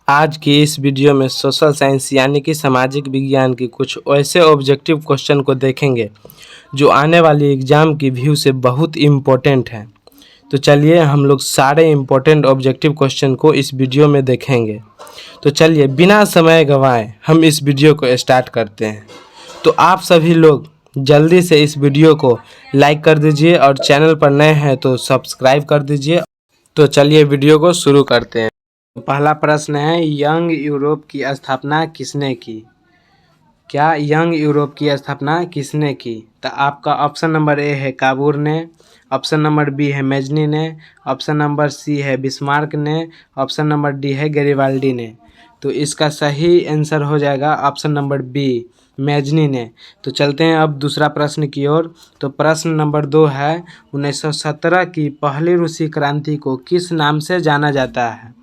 आज की इस वीडियो में सोशल साइंस यानी कि सामाजिक विज्ञान की कुछ ऐसे ऑब्जेक्टिव क्वेश्चन को देखेंगे जो आने वाली एग्ज़ाम की व्यू से बहुत इम्पोर्टेंट हैं। तो चलिए हम लोग सारे इम्पोर्टेंट ऑब्जेक्टिव क्वेश्चन को इस वीडियो में देखेंगे। तो चलिए बिना समय गंवाए हम इस वीडियो को स्टार्ट करते हैं। तो आप सभी लोग जल्दी से इस वीडियो को लाइक कर दीजिए और चैनल पर नए हैं तो सब्सक्राइब कर दीजिए। तो चलिए वीडियो को शुरू करते हैं। पहला प्रश्न है, यंग यूरोप की स्थापना किसने की? क्या यंग यूरोप की स्थापना किसने की? तो आपका ऑप्शन नंबर ए है काबूर ने, ऑप्शन नंबर बी है मेजनी ने, ऑप्शन नंबर सी है बिस्मार्क ने, ऑप्शन नंबर डी है गैरिबाल्डी ने। तो इसका सही आंसर हो जाएगा ऑप्शन नंबर बी, मेजनी ने। तो चलते हैं अब दूसरा प्रश्न की ओर। तो प्रश्न नंबर 2 है, 1917 की पहली रूसी क्रांति को किस नाम से जाना जाता है?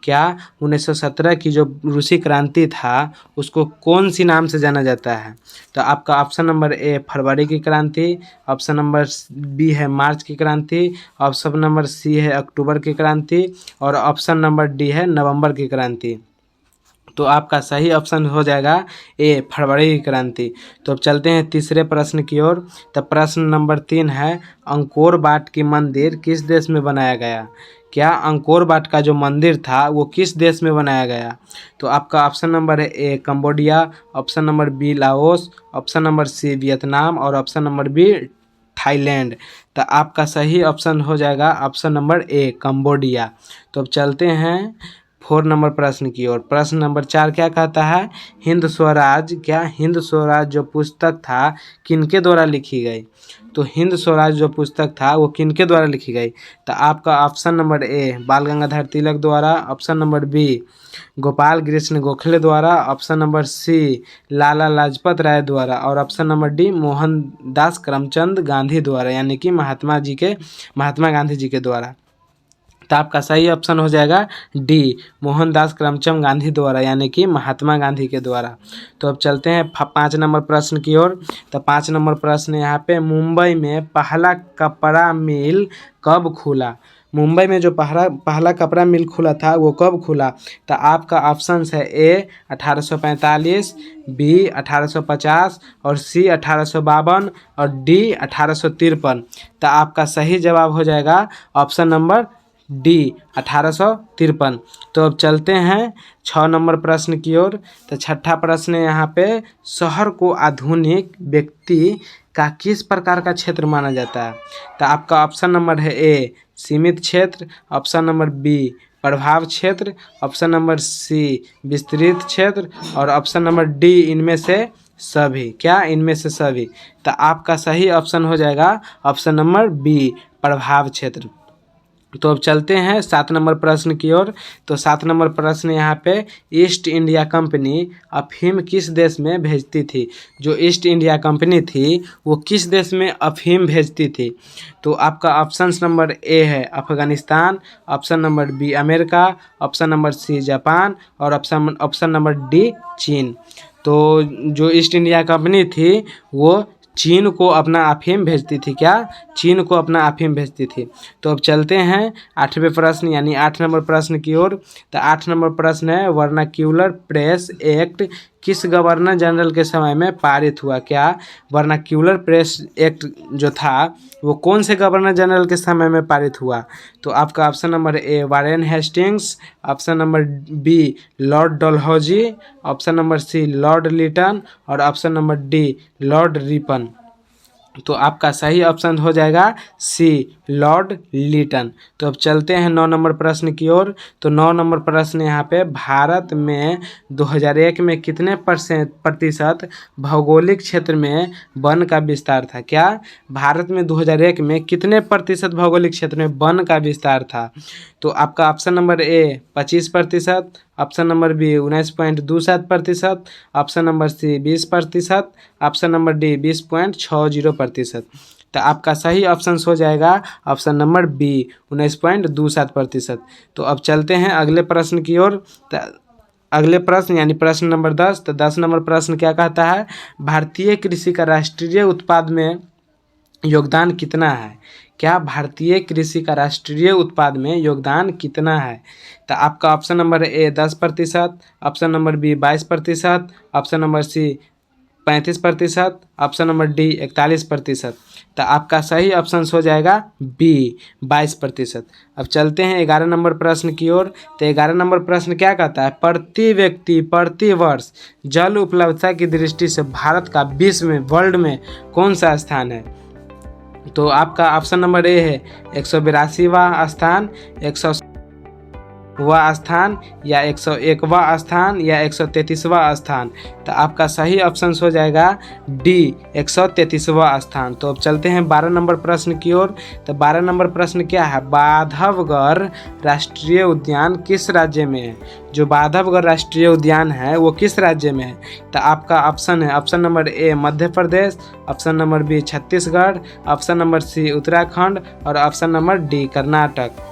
क्या 1917 की जो रूसी क्रांति था उसको कौन सी नाम से जाना जाता है? तो आपका ऑप्शन नंबर ए फरवरी की क्रांति, ऑप्शन नंबर बी है मार्च की क्रांति, ऑप्शन नंबर सी है अक्टूबर की क्रांति और ऑप्शन नंबर डी है नवंबर की क्रांति। तो आपका सही ऑप्शन हो जाएगा ए फरवरी की क्रांति। तो अब चलते हैं तीसरे प्रश्न की ओर। तो प्रश्न नंबर 3 है, अंकोर वाट की मंदिर किस देश में बनाया गया? क्या अंकोर वाट का जो मंदिर था वो किस देश में बनाया गया? तो आपका ऑप्शन नंबर है A Cambodia, option number B Laos, option number C Vietnam और ऑप्शन नंबर बी थाईलैंड। तो आपका सही ऑप्शन हो जाएगा ऑप्शन नंबर ए कंबोडिया। तो अब चलते हैं 4 नंबर प्रश्न की ओर। प्रश्न नंबर 4 क्या कहता है, हिंद स्वराज, क्या हिंद स्वराज जो पुस्तक था किनके द्वारा लिखी गई? तो हिंद स्वराज जो पुस्तक था वो किनके द्वारा लिखी गई? तो आपका ऑप्शन नंबर ए बाल गंगाधर तिलक द्वारा, option number B Gopal Krishna Gokhale द्वारा, option number C Lala Lajpat Rai द्वारा और option number D Mohandas Karamchand Gandhi द्वारा, यानी कि महात्मा गांधी जी के द्वारा। तो आपका सही ऑप्शन हो जाएगा डी मोहनदास करमचंद गांधी द्वारा, यानी कि महात्मा गांधी के द्वारा। तो अब चलते हैं 5 नंबर प्रश्न की ओर। तो 5 नंबर प्रश्न यहाँ पे, मुंबई में पहला कपड़ा मिल कब खुला? मुंबई में जो पहला कपड़ा मिल खुला था वो कब खुला? तो आपका ऑप्शन है ए 1845, बी 1850 और सी 1852 और डी 1853। तो आपका सही जवाब हो जाएगा ऑप्शन नंबर डी 1853। तो अब चलते हैं 6 नंबर प्रश्न की ओर। तो छठा प्रश्न यहाँ पे, शहर को आधुनिक व्यक्ति का किस प्रकार का क्षेत्र माना जाता है? तो आपका ऑप्शन नंबर है ए सीमित क्षेत्र, ऑप्शन नंबर बी प्रभाव क्षेत्र, ऑप्शन नंबर सी विस्तृत क्षेत्र और ऑप्शन नंबर डी इनमें से सभी। क्या इनमें से सभी? तो आपका सही ऑप्शन हो जाएगा ऑप्शन नंबर बी प्रभाव क्षेत्र। तो अब चलते हैं 7 नंबर प्रश्न की ओर। तो 7 नंबर प्रश्न यहाँ पे, ईस्ट इंडिया कंपनी अफीम किस देश में भेजती थी? जो ईस्ट इंडिया कंपनी थी वो किस देश में अफीम भेजती थी? तो आपका ऑप्शन नंबर ए है Afghanistan, option number B America, option number C Japan और ऑप्शन नंबर डी चीन। तो जो ईस्ट इंडिया कंपनी थी वो चीन को अपना अफीम भेजती थी। क्या? चीन को अपना अफीम भेजती थी। तो अब चलते हैं 8वें प्रश्न यानी 8 नंबर प्रश्न की ओर। तो 8 नंबर प्रश्न है, वर्नाक्यूलर प्रेस एक्ट किस गवर्नर जनरल के समय में पारित हुआ? क्या वर्नाक्यूलर प्रेस एक्ट जो था वो कौन से गवर्नर जनरल के समय में पारित हुआ? तो आपका option number A Warren Hastings, option number B Lord Dalhousie, option number C Lord Lytton और option number D Lord Ripon. तो आपका सही ऑप्शन हो जाएगा सी लॉर्ड लिटन। तो अब चलते हैं 9 नंबर प्रश्न की ओर। तो 9 नंबर प्रश्न यहाँ पे, भारत में 2001 में कितने प्रतिशत भौगोलिक क्षेत्र में वन का विस्तार था? क्या भारत में 2001 में कितने प्रतिशत भौगोलिक क्षेत्र में वन का विस्तार था? तो आपका option number A 25%, option number B 19.27%, option number C 20%, option number D 20.60%। तो आपका सही ऑप्शन हो जाएगा ऑप्शन नंबर बी 19.27%। तो अब चलते हैं अगले प्रश्न की ओर। अगले प्रश्न यानी प्रश्न नंबर 10। तो 10 नंबर प्रश्न क्या कहता है, भारतीय कृषि का राष्ट्रीय उत्पाद में योगदान कितना है? क्या भारतीय कृषि का राष्ट्रीय उत्पाद में योगदान कितना है? तो आपका option number A 10%, option number B 22%, option number C 35%, option number D 41%। तो आपका सही ऑप्शन हो जाएगा बी 22%। अब चलते हैं 11 नंबर प्रश्न की ओर। तो 11 नंबर प्रश्न क्या कहता है? प्रति व्यक्ति प्रति वर्ष जल उपलब्धता की दृष्टि से भारत का विश्व में, वर्ल्ड में कौन सा स्थान है? तो आपका ऑप्शन नंबर ए है 182वां स्थान, 100वां स्थान, या 101वां स्थान, या 133वां स्थान। तो आपका सही ऑप्शन हो जाएगा डी 133वां स्थान। तो अब चलते हैं 12 नंबर प्रश्न की ओर। तो 12 नंबर प्रश्न क्या है? बांधवगढ़ राष्ट्रीय उद्यान किस राज्य में है? जो बांधवगढ़ राष्ट्रीय उद्यान है वो किस राज्य में है? तो आपका ऑप्शन है option number A Madhya Pradesh, option number B Chhattisgarh, option number C Uttarakhand, और ऑप्शन नंबर डी कर्नाटक।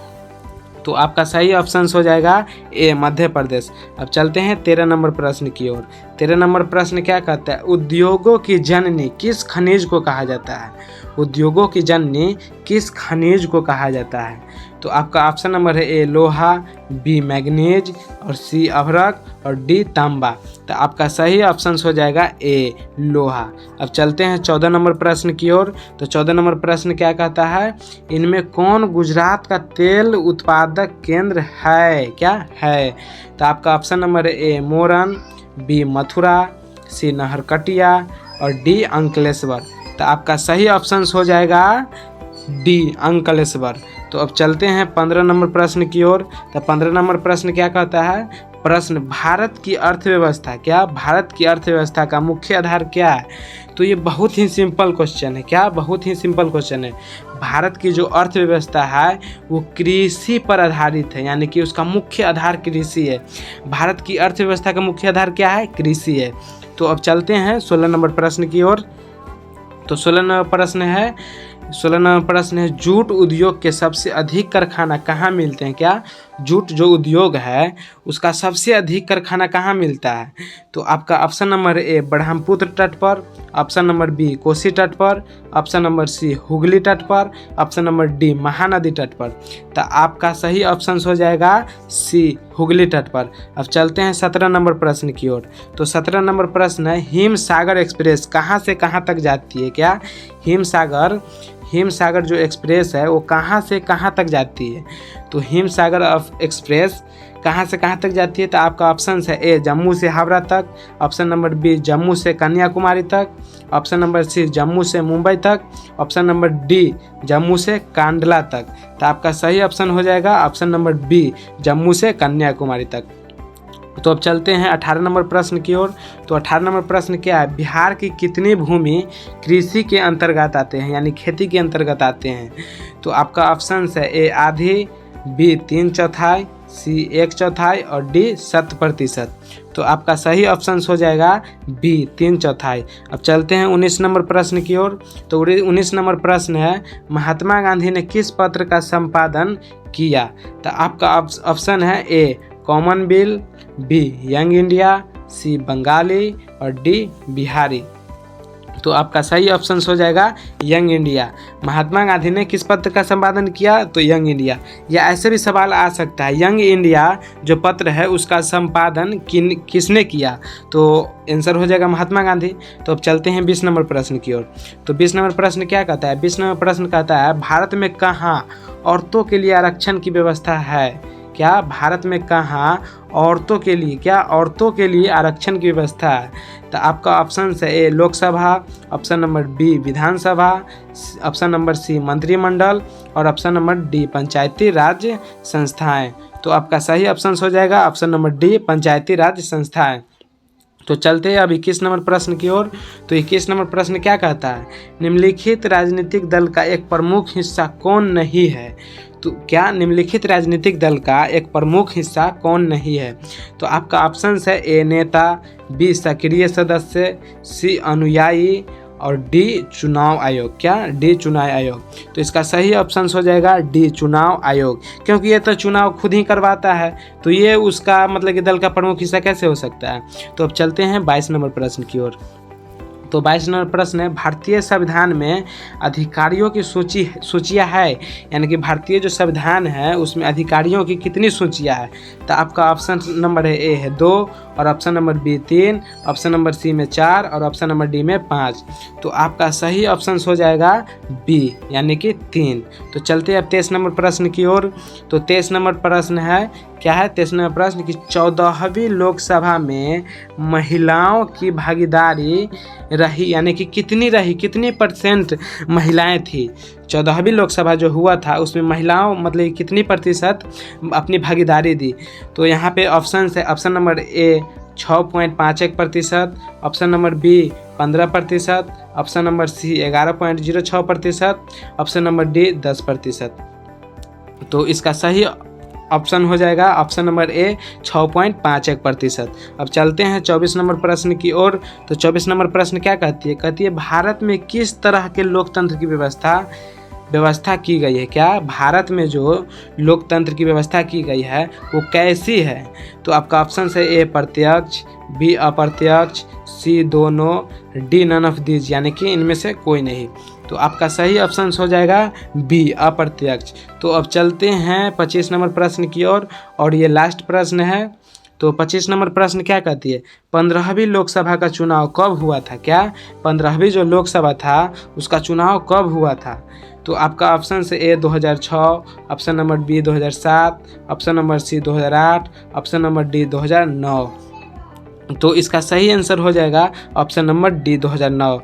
तो आपका सही ऑप्शन हो जाएगा ए मध्य प्रदेश। अब चलते हैं 13 नंबर प्रश्न की ओर। 13 नंबर प्रश्न क्या कहता है? उद्योगों की जननी किस खनिज को कहा जाता है? उद्योगों की जननी किस खनिज को कहा जाता है? तो आपका ऑप्शन नंबर है ए लोहा, बी मैग्नीज, और सी अभ्रक, और डी तांबा। तो आपका सही ऑप्शन हो जाएगा ए लोहा। अब चलते हैं 14 नंबर प्रश्न की ओर। तो 14 नंबर प्रश्न क्या कहता है? इनमें कौन गुजरात का तेल उत्पादक केंद्र है? क्या है? तो आपका option number A Moran, B Mathura, C Naharkatia, और डी अंकलेश्वर। तो आपका सही ऑप्शन हो जाएगा डी अंकलेश्वर। तो अब चलते हैं 15 नंबर प्रश्न की ओर। तो 15 नंबर प्रश्न क्या कहता है? प्रश्न भारत की अर्थव्यवस्था, क्या भारत की अर्थव्यवस्था का मुख्य आधार क्या है? तो ये बहुत ही सिंपल क्वेश्चन है। क्या? बहुत ही सिंपल क्वेश्चन है। भारत की जो अर्थव्यवस्था है वो कृषि पर आधारित है, यानी कि उसका मुख्य आधार कृषि है। भारत की अर्थव्यवस्था का मुख्य आधार क्या है? कृषि है। तो अब चलते हैं 16 नंबर प्रश्न की ओर। तो 16 नंबर प्रश्न है जूट उद्योग के सबसे अधिक कारखाना कहाँ मिलते हैं? क्या? जूट जो उद्योग है उसका सबसे अधिक कारखाना कहाँ मिलता है? तो आपका ऑप्शन नंबर ए ब्रह्मपुत्र तट पर, ऑप्शन नंबर बी कोसी तट पर, ऑप्शन नंबर सी हुगली तट पर, ऑप्शन नंबर डी महानदी तट पर। तो आपका सही ऑप्शन हो जाएगा सी हुगली तट पर। अब चलते हैं 17 नंबर प्रश्न की ओर। तो 17 नंबर प्रश्न है हिमसागर एक्सप्रेस कहाँ से कहाँ तक जाती है? क्या? हिमसागर जो एक्सप्रेस है वो कहाँ से कहाँ तक जाती है? तो हिमसागर एक्सप्रेस कहाँ से कहाँ तक जाती है? तो आपका ऑप्शन है ए जम्मू से हावड़ा तक, ऑप्शन नंबर बी जम्मू से कन्याकुमारी तक, ऑप्शन नंबर सी जम्मू से मुंबई तक, ऑप्शन नंबर डी जम्मू से कांडला तक। तो आपका सही ऑप्शन हो जाएगा ऑप्शन नंबर बी जम्मू से कन्याकुमारी तक। तो अब चलते हैं 18 नंबर प्रश्न की ओर। तो 18 नंबर प्रश्न क्या है? बिहार की कितनी भूमि कृषि के अंतर्गत आते हैं, यानी खेती के अंतर्गत आते हैं? तो आपका ऑप्शन है ए आधी, बी 3/4, सी 1/4, और डी 100%। तो आपका सही ऑप्शन हो जाएगा बी 3/4। अब चलते हैं 19 नंबर प्रश्न की ओर। तो 19 नंबर प्रश्न है महात्मा गांधी ने किस पत्र का संपादन किया? तो आपका ऑप्शन है ए कॉमनवेल्थ, बी यंग इंडिया, सी बंगाली, और डी बिहारी। तो आपका सही ऑप्शन हो जाएगा यंग इंडिया। महात्मा गांधी ने किस पत्र का संपादन किया? तो यंग इंडिया। या ऐसे भी सवाल आ सकता है यंग इंडिया जो पत्र है उसका संपादन किसने किया? तो आंसर हो जाएगा महात्मा गांधी। तो अब चलते हैं 20 नंबर प्रश्न की ओर। तो 20 नंबर प्रश्न क्या कहता है? 20 नंबर प्रश्न कहता है भारत में कहाँ औरतों के लिए आरक्षण की व्यवस्था है? क्या? भारत में कहाँ औरतों के लिए, क्या औरतों के लिए आरक्षण की व्यवस्था है? तो आपका ऑप्शन है ए लोकसभा, ऑप्शन नंबर बी विधानसभा, ऑप्शन नंबर सी मंत्रिमंडल, और ऑप्शन नंबर डी पंचायती राज संस्थाएं। तो आपका सही ऑप्शन हो जाएगा ऑप्शन नंबर डी पंचायती राज संस्थाएं। तो चलते हैं अब 21 नंबर प्रश्न की ओर। तो 21 नंबर प्रश्न क्या कहता है? निम्नलिखित राजनीतिक दल का एक प्रमुख हिस्सा कौन नहीं है? तो क्या निम्नलिखित राजनीतिक दल का एक प्रमुख हिस्सा कौन नहीं है? तो आपका ऑप्शन है ए नेता, बी सक्रिय सदस्य, सी अनुयायी, और डी चुनाव आयोग। क्या? डी चुनाव आयोग। तो इसका सही ऑप्शन हो जाएगा डी चुनाव आयोग, क्योंकि ये तो चुनाव खुद ही करवाता है, तो ये उसका मतलब कि दल का प्रमुख हिस्सा कैसे हो सकता है? तो अब चलते हैं 22 नंबर प्रश्न की ओर। तो 22 नंबर प्रश्न है, भारतीय संविधान में अधिकारियों की सूचियाँ है, यानी कि भारतीय जो संविधान है उसमें अधिकारियों की कितनी सूचियाँ है। तो आपका ऑप्शन नंबर ए है 2, और option number B 3, option number C में 4 और ऑप्शन नंबर डी में 5। तो आपका सही ऑप्शन हो जाएगा बी, यानी कि 3। तो चलते हैं अब 23 नंबर प्रश्न की ओर। तो 23 नंबर प्रश्न है, क्या है 23 नंबर प्रश्न कि 14वीं लोकसभा में महिलाओं की भागीदारी रही, यानी कि कितनी रही, कितनी % महिलाएं थी। 14वीं लोकसभा जो हुआ था उसमें महिलाओं मतलब कितनी प्रतिशत अपनी भागीदारी दी। तो यहाँ पे ऑप्शन है, option number A 6.51%, option number B 15%, option number C 11.06%, option number D 10%। तो इसका सही ऑप्शन हो जाएगा ऑप्शन नंबर ए 6.51%। अब चलते हैं 24 नंबर प्रश्न की ओर। तो 24 नंबर प्रश्न क्या कहती है, कहती है भारत में किस तरह के लोकतंत्र की व्यवस्था की गई है। क्या भारत में जो लोकतंत्र की व्यवस्था की गई है वो कैसी है। तो आपका ऑप्शन है ए प्रत्यक्ष, बी अप्रत्यक्ष, सी दोनों, डी नन ऑफ दीज, यानी कि इनमें से कोई नहीं। तो आपका सही ऑप्शन हो जाएगा बी अप्रत्यक्ष। तो अब चलते हैं 25 नंबर प्रश्न की ओर, और ये लास्ट प्रश्न है। तो 25 नंबर प्रश्न क्या कहती है, 15वीं लोकसभा का चुनाव कब हुआ था। क्या 15वीं जो लोकसभा था उसका चुनाव कब हुआ था। तो आपका ऑप्शन से A 2006, option number B 2007, option number C 2008, option number D 2009। तो इसका सही आंसर हो जाएगा ऑप्शन नंबर डी 2009।